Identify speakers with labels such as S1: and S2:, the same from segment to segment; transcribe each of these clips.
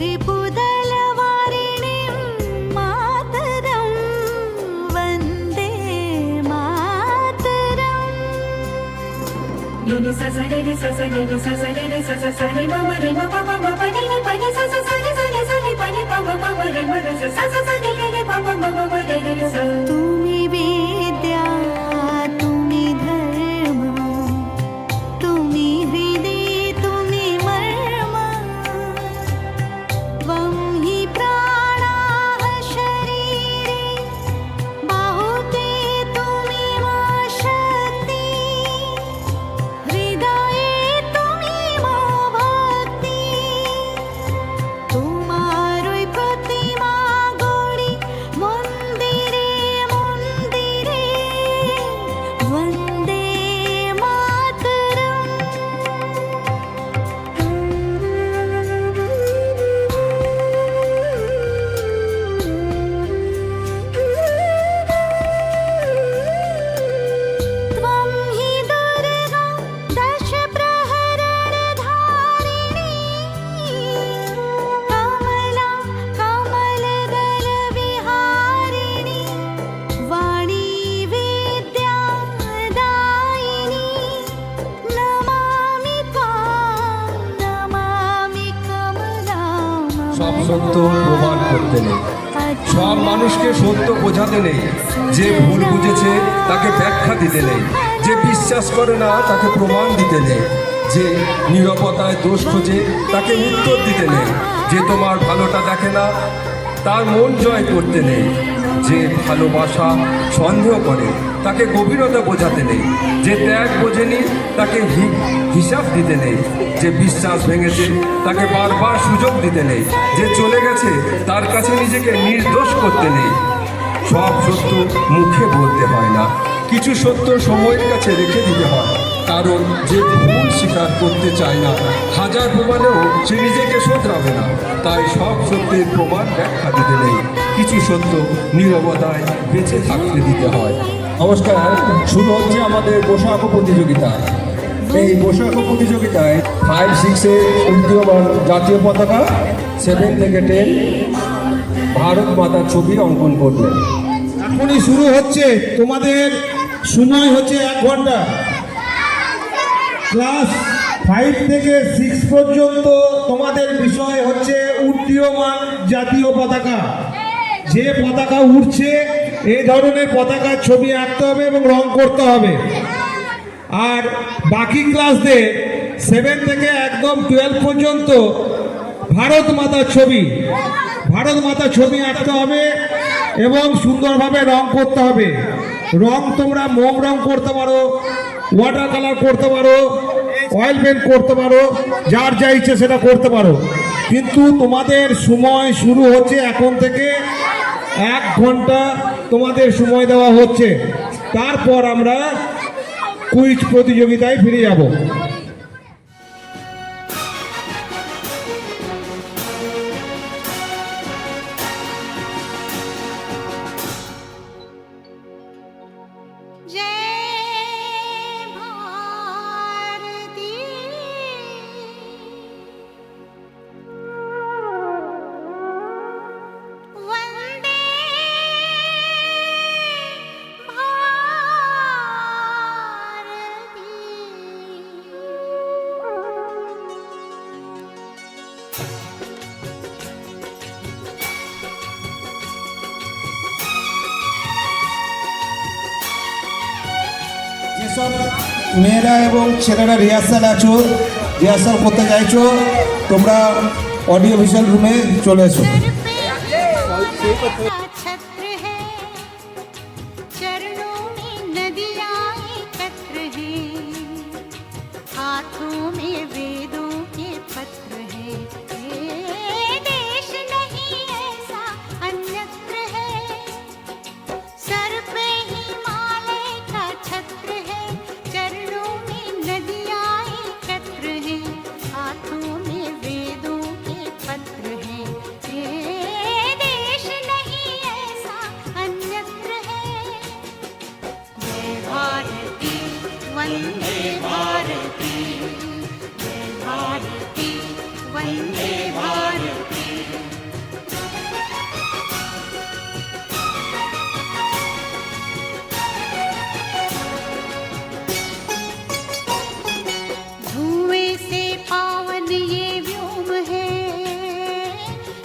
S1: रिपुदलवारिणीं मातरं वन्दे मातरम्। तुम्ही विद्या तुम्ही धर्म तुम्ही हृदय तुम्ही मर्म त्वं हि प्राणाः शरीरे बाहुते तुम्ही मा शक्ति हृदये तुम्ही मा भक्ति तुम्हारोई प्रतिमा गौरी मंदिरे मंदिरे वन्दे मातरम्। त्वं हि दुर्गा दश प्रहरणधारिणी कमला कमलदल विहारिणी वाणी विद्या दायिनी नमामि त्वां नमामि कमलाम्।
S2: সব সত্য প্রমাণ করতে নেই, সব মানুষকে সত্য বোঝাতে নেই। যে ভুল বুঝেছে তাকে ব্যাখ্যা দিতে নেই, যে বিশ্বাস করে না তাকে প্রমাণ দিতে নেই, যে নীরবতায় দোষ খোঁজে তাকে উত্তর দিতে নেই, যে তোমার ভালোটা দেখে না তার মন জয় করতে নেই, যে ভালোবাসা সন্দেহ করে তাকে গভীরতা বোঝাতে নেই, যে ত্যাগ বোঝেনি তাকে হিসাব দিতে নেই, যে বিশ্বাস ভেঙেছে তাকে বারবার সুযোগ দিতে নেই, যে চলে গেছে তার কাছে নিজেকে নির্দোষ করতে নেই। সব সত্য মুখে বলতে হয় না, কিছু সত্য সময়ের কাছে রেখে দিতে হয়। কারণ যে ভুল স্বীকার করতে চায় না হাজার প্রমাণেও সে নিজেকে শোধরাবে না। তাই সব সত্যের প্রমাণ ব্যাখ্যা দিতে নেই, কিছু সত্য নীরবতায় বেঁচে থাকতে দিতে হয়। নমস্কার, শুরু হচ্ছে আমাদের বৈশাখ প্রতিযোগিতা। এই বৈশাখ প্রতিযোগিতায় 5-6-এ উদীয়মান জাতীয় পতাকা, 7 থেকে 10 ভারত মাতার ছবি অঙ্কন করবে।
S3: এখনই শুরু হচ্ছে, তোমাদের সময় হচ্ছে 1 ঘন্টা। ক্লাস 5 থেকে 6 পর্যন্ত তোমাদের বিষয় হচ্ছে উড্ডীয়মান জাতীয় পতাকা। যে পতাকা উড়ছে এই ধরনের পতাকার ছবি আঁকতে হবে এবং রং করতে হবে। আর বাকি ক্লাসদের 7 থেকে একদম 12 পর্যন্ত ভারত মাতার ছবি আঁকতে হবে এবং সুন্দরভাবে রং করতে হবে। রং তোমরা মোম রং করতে পারো, ওয়াটার কালার করতে পারো, অয়েল পেন্ট করতে পারো, যার যা ইচ্ছে সেটা করতে পারো। কিন্তু তোমাদের সময় শুরু হচ্ছে এখন থেকে 1 ঘন্টা তোমাদের সময় দেওয়া হচ্ছে। তারপর আমরা কুইজ প্রতিযোগিতায় ফিরে যাব।
S1: जय भारती वन्दे
S3: যেসব মেয়েরা এবং ছেলেরা রিহার্সাল করতে চাইছো তোমরা অডিও ভিজুয়াল রুমে চলে এসো।
S1: छत्र है चरणों में नदियाँ एकत्र है हाथों में वेदों के पत्र है ये देश नहीं ऐसा अन्यत्र है सर पे हिमालय का छत्र है चरणों में नदियाँ एकत्र है हाथों में वेदों के पत्र है ये देश नहीं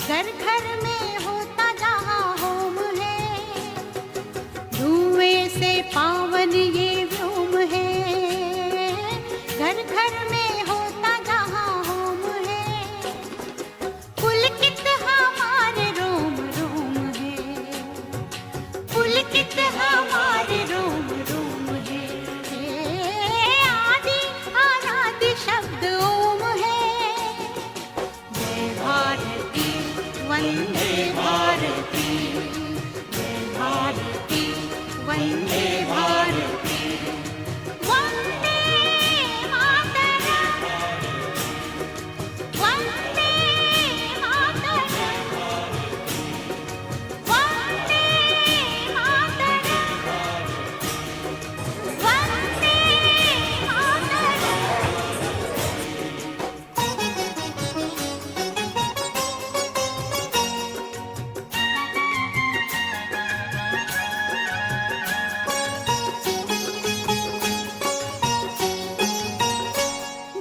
S1: घर घर में होता जहाँ होम है, धुएं से पावन ये व्योम है। घर घर में होता जहाँ होम है, पुलकित हमारे रोम रोम है, पुलकित हमारे रोम रोम है। आदि आराध्य शब्द ओम है। जय भारती वंदे भारती, जय भारती वंदे भारती, वंदे मातरम, वंदे मातरम, वंदे मातरम, वंदे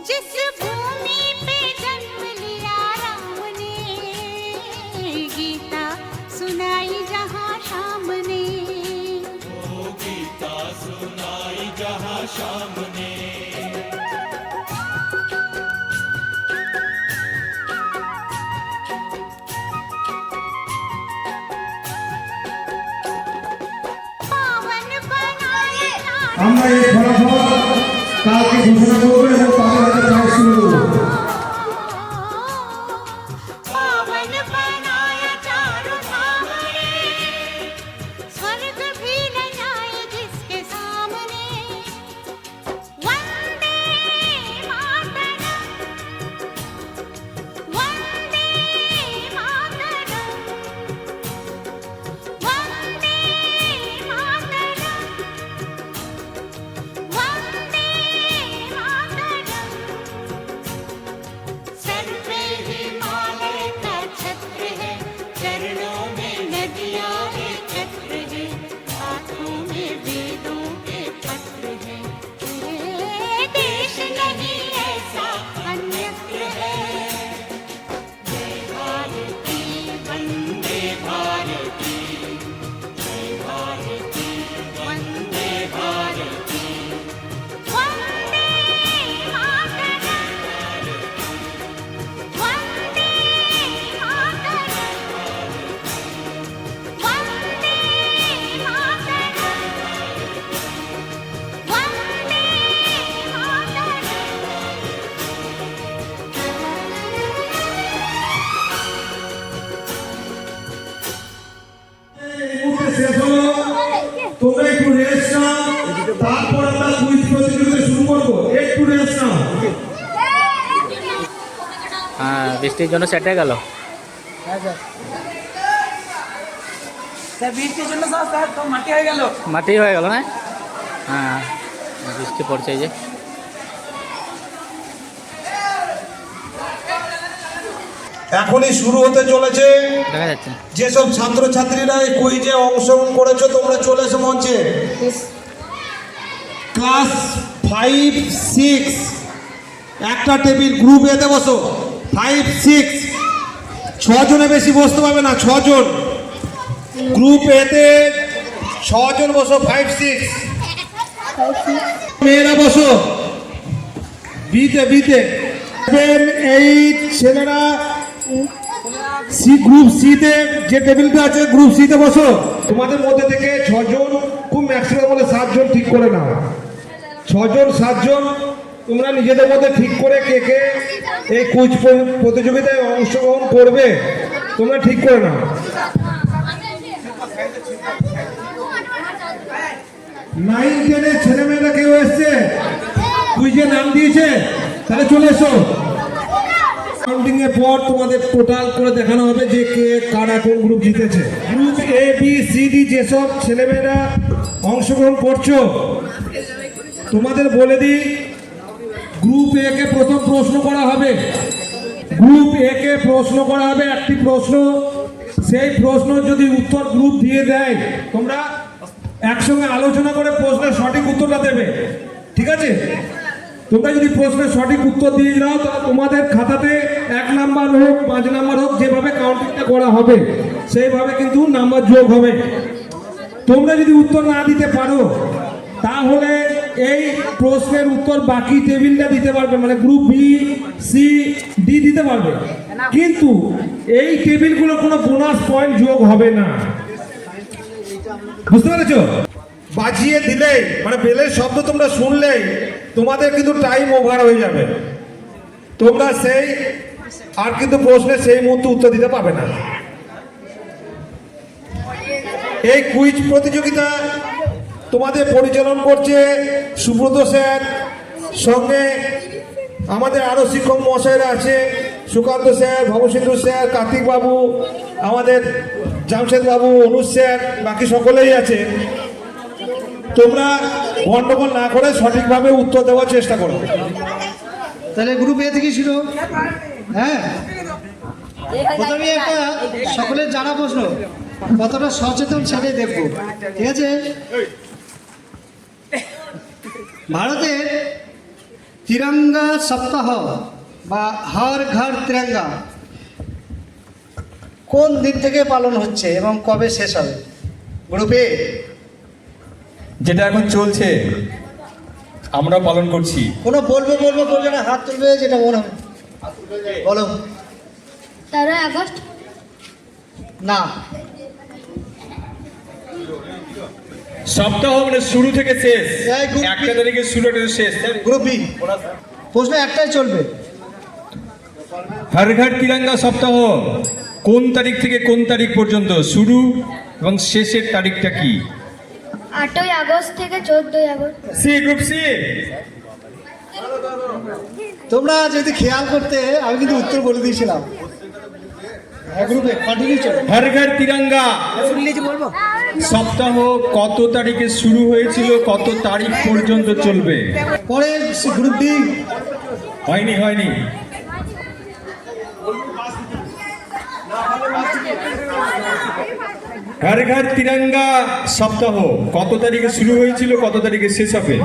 S1: जिस भूमि पे जन्म लिया राम ने, गीता सुनाई जहाँ शाम ने।
S4: गीता सुनाई जहाँ शाम ने।
S1: पावन बनाए
S3: আমরা এই ফলাফল কালকে ঘোষণা করবো এবং তাদের হাতে প্রাইজ তুলে দেবো।
S1: पावन बनाया चारों धाम ने, स्वर्ग भी न जाए जिसके सामने। वंदे मातरम, वंदे मातरम, वंदे मातरम, वंदे मातरम। सर पे हिमालय का छत्र है, चरणों में नदियाँ एकत्र है, हाथों में वेदों के पत्र है। ये देश नहीं ऐसा अन्यत्र है। जय भारती वंदे भारती, जय भारती वंदे भारती, वंदे मातरम, वंदे मातरम, वंदे मातरम, वंदे
S3: এই মুহূর্তে শেষ হলো, তোমরা একটু রেস্ট নাও, তারপর আমরা কুইজ প্রতিযোগিতা শুরু করবো। একটু রেস্ট নাও।
S5: হ্যাঁ, বৃষ্টির জন্য সেট হয়ে গেল।
S6: স্যার বৃষ্টির জন্য স্যার তো মাটি হয়ে গেল।
S5: মাটি হয়ে গেল না? হ্যাঁ, বৃষ্টি পড়ছে এই যে।
S3: এখনই শুরু হতে চলেছে।
S5: দেখা যাচ্ছে।
S3: যেসব ছাত্রছাত্রীরা এই কুইজে অংশগ্রহণ করেছো তোমরা চলে এসো মঞ্চে। ক্লাস 5, 6 একটা টেবিল গ্রুপ এতে বসো। 5, 6 ছজনে বেশি বসতে পারবে না, 6 জন গ্রুপ এতে 6 জন বসো। 5, 6 মেয়েরা বসো। বিতে 7, 8 ছেলেরা সি গ্রুপ সিতে যে টেবিলটা আছে গ্রুপ সিতে বসো। তোমাদের মধ্যে থেকে 6 জন, খুব ম্যাক্সিমাম বলে 7 জন ঠিক করে নাও। 6 জন 7 জন তোমরা নিজেদের মধ্যে ঠিক করে কে কে এই কুইজ প্রতিযোগিতায় অংশগ্রহণ করবে তোমরা ঠিক করে নাও। 9, 10 এর ছেলেমেয়েরা কেউ এসছে কুইজে নাম দিয়েছে? তাহলে চলে এসো। কাউন্টিং এর পর তোমাদের টোটাল করে দেখানো হবে যে কে কারা কোন গ্রুপ জিতেছে। Group A B C D যেসব ছেলেমেয়েরা অংশগ্রহণ করছো তোমাদের বলে দিই, গ্রুপ এ কে প্রথম প্রশ্ন করা হবে। গ্রুপ এ কে প্রশ্ন করা হবে একটি প্রশ্ন। সেই প্রশ্ন যদি উত্তর গ্রুপ দিয়ে দেয় তোমরা একসঙ্গে আলোচনা করে প্রশ্নের সঠিক উত্তরটা দেবে, ঠিক আছে? তোমরা যদি প্রশ্নের সঠিক উত্তর দিয়ে দাও তাহলে তোমাদের খাতাতে 1 নাম্বার হোক 5 নাম্বার হোক যেভাবে কাউন্টিংটা করা হবে সেইভাবে কিন্তু নাম্বার যোগ হবে। তোমরা যদি উত্তর না দিতে পারো তাহলে এই প্রশ্নের উত্তর বাকি টেবিলটা দিতে পারবে, মানে গ্রুপ বি, সি, ডি দিতে পারবে, কিন্তু এই টেবিলগুলো কোনো বোনাস পয়েন্ট যোগ হবে না। বুঝতে পেরেছো? বাজিয়ে দিলেই মানে বেলের শব্দ তোমরা শুনলেই তোমাদের কিন্তু টাইম ওভার হয়ে যাবে, তোমরা সেই আর কিন্তু প্রশ্নের সেই মুহূর্তে উত্তর দিতে পারবে না। এই কুইজ প্রতিযোগিতা তোমাদের পরিচালনা করছে সুব্রত স্যার, সঙ্গে আমাদের আরো শিক্ষক মহাশয়রা আছে, সুকান্ত স্যার, ভবসিন্ধু স্যার, কার্তিক বাবু, আমাদের জামশেদ বাবু, অনুজ স্যার, বাকি সকলেই আছে। তোমরা গন্ডগোল না করে সঠিকভাবে উত্তর দেওয়ার চেষ্টা করো।
S7: তাহলে গ্রুপ এ থেকে ছিল, হ্যাঁ প্রথমে একটা সকলের জানা প্রশ্ন, কতটা সচেতন সেটাই দেখবো, ঠিক আছে? ভারতের তিরঙ্গা সপ্তাহ বা হর ঘর তিরঙ্গা কোন দিন থেকে পালন হচ্ছে এবং কবে শেষ হবে? গ্রুপে
S2: যেটা এখন চলছে আমরা পালন করছি।
S7: কোনো বলবে না, হাত তুলবে যেটা মনে হবে বলো।
S8: 13 আগস্ট
S7: না,
S2: সপ্তাহ মানে শুরু থেকে শেষ,
S7: এই group B।
S2: 1 তারিখে শুরু থেকে শেষ।
S7: গ্রুপ বি প্রশ্ন একটাই চলবে।
S2: হর ঘর তিরঙ্গা সপ্তাহ কোন তারিখ থেকে কোন তারিখ পর্যন্ত শুরু এবং শেষের তারিখটা কি?
S8: 8ই আগস্ট থেকে 14ই আগস্ট।
S2: C, group C.
S7: তোমরা যদি খেয়াল করতে আমি কিন্তু উত্তর বলে দিয়েছিলাম। গ্রুপে কন্টিনিউ চলো।
S2: হর ঘর তিরঙ্গা সপ্তাহ কত তারিখে শুরু হয়েছিল, কত তারিখ পর্যন্ত চলবে?
S7: পরে গ্রুপ ডি
S2: হয়নি। হর ঘর তিরঙ্গা সপ্তাহ কত তারিখে শুরু হয়েছিল, কত তারিখে শেষ হবে?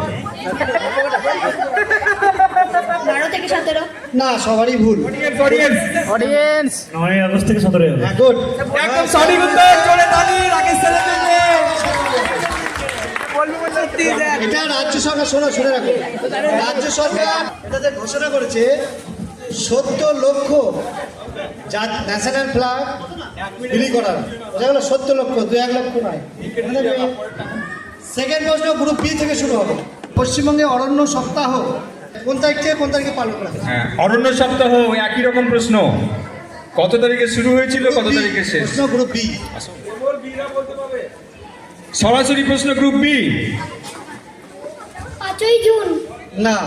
S8: 12 থেকে 17।
S7: না, সবারই ভুল।
S5: অডিয়েন্স
S6: 9 আগস্ট থেকে 17 হবে।
S7: হ্যাঁ, গুড।
S2: একদম সঠিক উত্তর, জোরে তালি রাকেশ স্যারের জন্য।
S7: এটা রাজ্য সরকার, শুনে রাখো, রাজ্য সরকার এটাতে ঘোষণা করেছে 70 লক্ষ ন্যাশনাল ফ্ল্যাগ বিলি করার। বোঝা গেল? 70 লক্ষ, 2-1 লক্ষ নয়। সেকেন্ড প্রশ্ন গ্রুপ বি থেকে শুরু হবে। পশ্চিমবঙ্গে অরণ্য সপ্তাহ কোন তারিখ থেকে কোন তারিখে পালন করা হয়?
S2: হ্যাঁ, অরণ্য সপ্তাহ একই রকম প্রশ্ন, কত তারিখে শুরু হয়েছিল, কত তারিখে শেষ?
S7: প্রশ্ন গ্রুপ বি।
S2: সরাসরি প্রশ্ন গ্রুপ বি।
S8: 5ই জুন।
S7: না,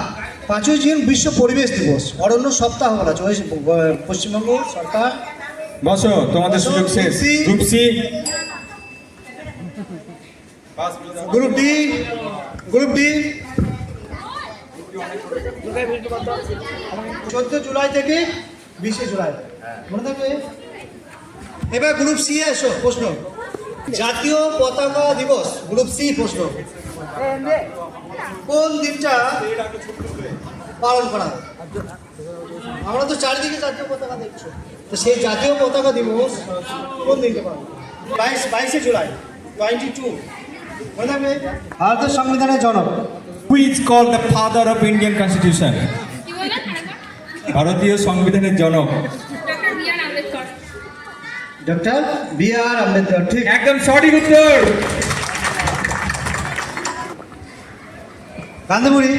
S7: 5ই জুন বিশ্ব পরিবেশ দিবস। অরণ্য সপ্তাহ বলা আছে পশ্চিমবঙ্গ সরকার।
S2: বসো, তোমাদের সুযোগ শেষ। Group C.
S7: গ্রুপ ডি 14 জুলাই থেকে 20 জুলাই, মনে থাকবে। এবার গ্রুপ সি এসো প্রশ্ন, জাতীয় পতাকা দিবস। গ্রুপ সি প্রশ্ন, কোন দিনটা পালন করা হয়? আমরা তো চারিদিকে জাতীয় পতাকা দেখছো, তো সেই জাতীয় পতাকা দিবস কোন দিনটা পালন? 22 জুলাই 22। মনে থাকবে। ভারতের সংবিধানের জনক।
S2: Who is called the father of Indian Constitution? ভারতীয় সংবিধানের জনক
S7: ডক্টর বি.আর. আম্বেদকর। ঠিক,
S2: একদম সঠিক উত্তর।
S7: গান্ধীবুড়ি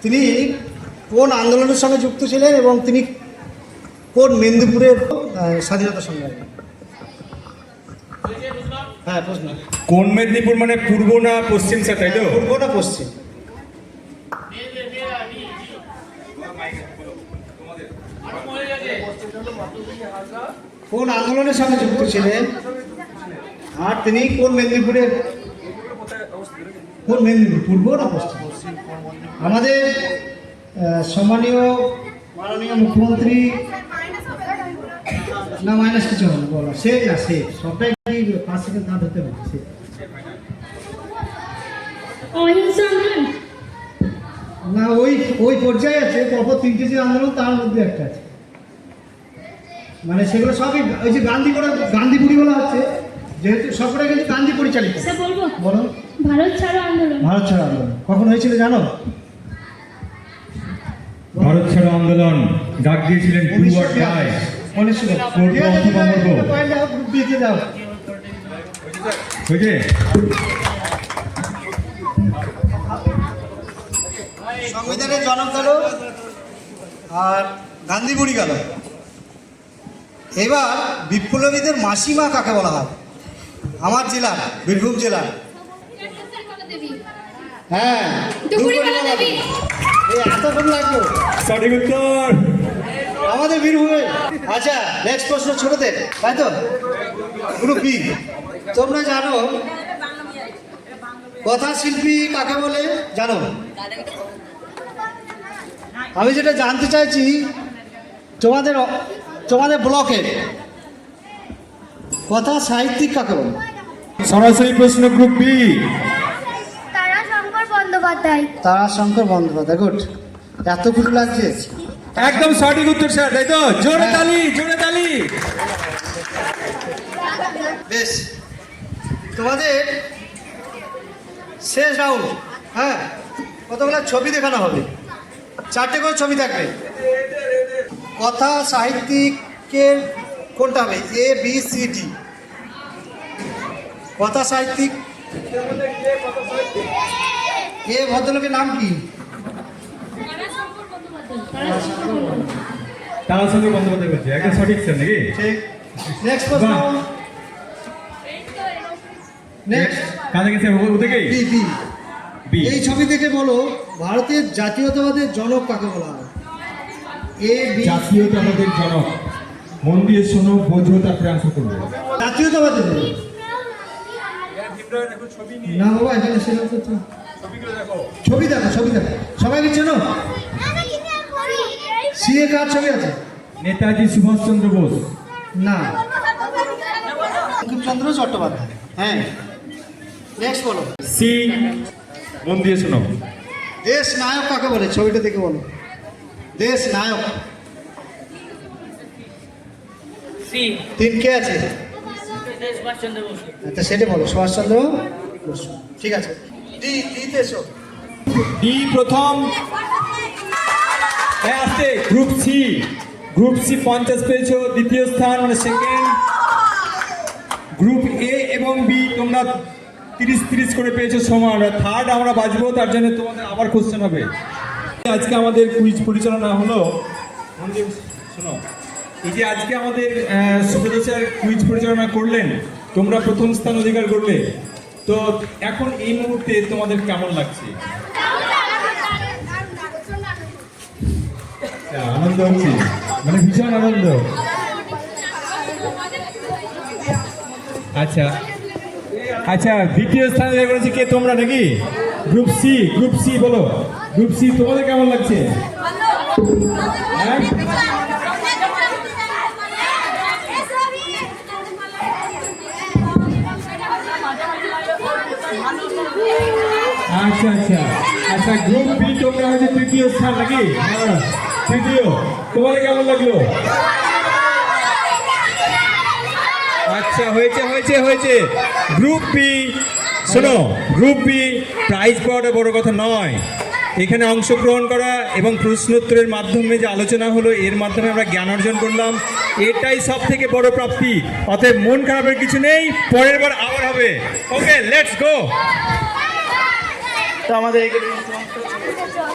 S7: তিনি কোন আন্দোলনের সঙ্গে যুক্ত ছিলেন এবং তিনি কোন মেদিনীপুরের স্বাধীনতা সংগ্রামী? হ্যাঁ, প্রশ্ন
S2: কোন মেদিনীপুর মানে পূর্ব না পশ্চিম স্যার, তাই তো?
S7: পূর্ব না পশ্চিম? কোন আন্দোলনের সঙ্গে যুক্ত ছিলেন আর তিনি কোন মেদিনীপুরের? কোন মেদিনীপুর, পূর্ব না পশ্চিম? আমাদের সম্মানীয় মাননীয় মুখ্যমন্ত্রী, না মাইনাস কিছু হবে বলো, সে না সে সবটাই 5 সেকেন্ড না ধরতে পারে।
S8: অহিংসা আন্দোলন।
S7: না, ওই পর্যায়ে আছে, পরপর 3টে যে আন্দোলন তার মধ্যে একটা আছে। মানে সেগুলো সবই ওই যে গান্ধীপুরি বলা হচ্ছে, যেহেতু সবটা কিন্তু গান্ধী পরিচালিত।
S8: স্যার বলবো
S7: বলো।
S8: ভারত ছাড়ো আন্দোলন।
S7: ভারত ছাড়ো আন্দোলন কখন হয়েছিল জানো?
S3: ভারত ছাড়ো আন্দোলন ডাক দিয়েছিলেন টু অর ডাই।
S7: 1942। দিয়ে দাও।
S3: বুঝলে?
S7: সংবিধানের জনক গেল আর গান্ধীপুরি গেল। এবার বিপ্লবীদের মাসিমা কাকে বলা হয়? আমার জেলার, বীরভূম জেলার। হ্যাঁ, দুপুরিবালা দেবী। এই এতক্ষণ লাগলো।
S3: সঠিক উত্তর।
S7: আমাদের বীরভূমে। আচ্ছা, নেক্সট প্রশ্ন ছোটদের, তাই তো? Group B. তোমরা জানো কথা শিল্পী কাকে বলে? জানো? আমি যেটা জানতে চাইছি, তোমাদের ব্লকে কথা সাহিত্যিক কাকে বলে?
S3: সরাসরি প্রশ্ন group B.
S8: Tarashankar Bandyopadhyay.
S7: Tarashankar Bandyopadhyay. Good. এতগুলো লাগছে।
S3: একদম সঠিক উত্তর স্যার, তাই তো? জোরে তালি, জোরে তালি।
S7: বেশ, তোমাদের শেষ রাউন্ড। হ্যাঁ, কতগুলো ছবি দেখানো হবে, 4টে করে ছবি থাকবে। কথা সাহিত্যিকের কোনটা হবে? A B C D। কথা সাহিত্যিক এ ভদ্রলোকের নাম কি?
S3: তারাশঙ্কর বন্দ্যোপাধ্যায় বলছি, একদম সঠিক স্যার নাকি?
S7: ঠিক। নেক্সট প্রশ্ন।
S3: বাহ।
S7: নেক্সট
S3: কাজে গেছে ওদিকেই
S7: বি বি।
S3: বি।
S7: এই ছবি থেকে বলো ভারতের জাতীয়তাবাদের জনক কাকে বলা হয়? A B.
S3: জাতীয়তাবাদের জনক। মন দিয়ে শোনো, বোঝো, তারপরে আনসার করবে।
S7: জাতীয়তাবাদের জনক। না বাবা, এখানে সেরকম তো ছবি দেখো, ছবি দেখো। সবাই কি চেনো? সিএ কার ছবি আছে?
S3: নেতাজি সুভাষচন্দ্র বোস।
S7: না, বঙ্কিমচন্দ্র চট্টোপাধ্যায়। হ্যাঁ, নেক্সট বলো।
S3: সি, মন দিয়ে শোনো।
S7: দেশ নায়ক কাকে বলে? ছবিটা দেখে বলো। দেশ নায়ক।
S6: সি।
S7: 3 কে আছে?
S6: সুভাষচন্দ্র বসু।
S7: আচ্ছা, সেটা বলো। সুভাষচন্দ্র বসু। ঠিক আছে। ডিতে এসো।
S3: ডি প্রথম। হ্যাঁ, আসতে। Group C. গ্রুপ সি 50 পেয়েছো, দ্বিতীয় স্থান মানে সেকেন্ড। গ্রুপ এ এবং বি তোমরা 30-30 করে পেয়েছো সমান। থার্ড আমরা বাজবো, তার জন্য তোমাদের আবার কোশ্চেন হবে। আজকে আমাদের কুইজ পরিচালনা হলো, মন দিয়ে শোনো, এই যে আজকে আমাদের সুব্রত স্যার কুইজ পরিচালনা করলেন, তোমরা প্রথম স্থান অধিকার করলে। তো এখন এই মুহূর্তে তোমাদের কেমন লাগছে? আনন্দ হচ্ছে, মানে ভীষণ আনন্দ। আচ্ছা আচ্ছা, দ্বিতীয় স্থান অধিকার করেছি কে? তোমরা নাকি? Group C. গ্রুপ সি বলো, গ্রুপ সি তোমাদের কেমন লাগছে? হ্যাঁ, আচ্ছা আচ্ছা আচ্ছা। গ্রুপ বি তোমরা হচ্ছে তৃতীয় স্থান নাকি? হ্যাঁ, তৃতীয়। তোমাদের কেমন লাগলো? আচ্ছা, হয়েছে হয়েছে হয়েছে। গ্রুপ বি, শোনো, গ্রুপ বি প্রাইজ পাওয়াটা বড় কথা নয়, এখানে অংশগ্রহণ করা এবং প্রশ্নোত্তরের মাধ্যমে যে আলোচনা হলো, এর মাধ্যমে আমরা জ্ঞান অর্জন করলাম, এটাই সব থেকে বড় প্রাপ্তি। অতএব মন খারাপের কিছু নেই, পরের বার আবার হবে। ওকে, লেটস গো।
S6: তো আমাদের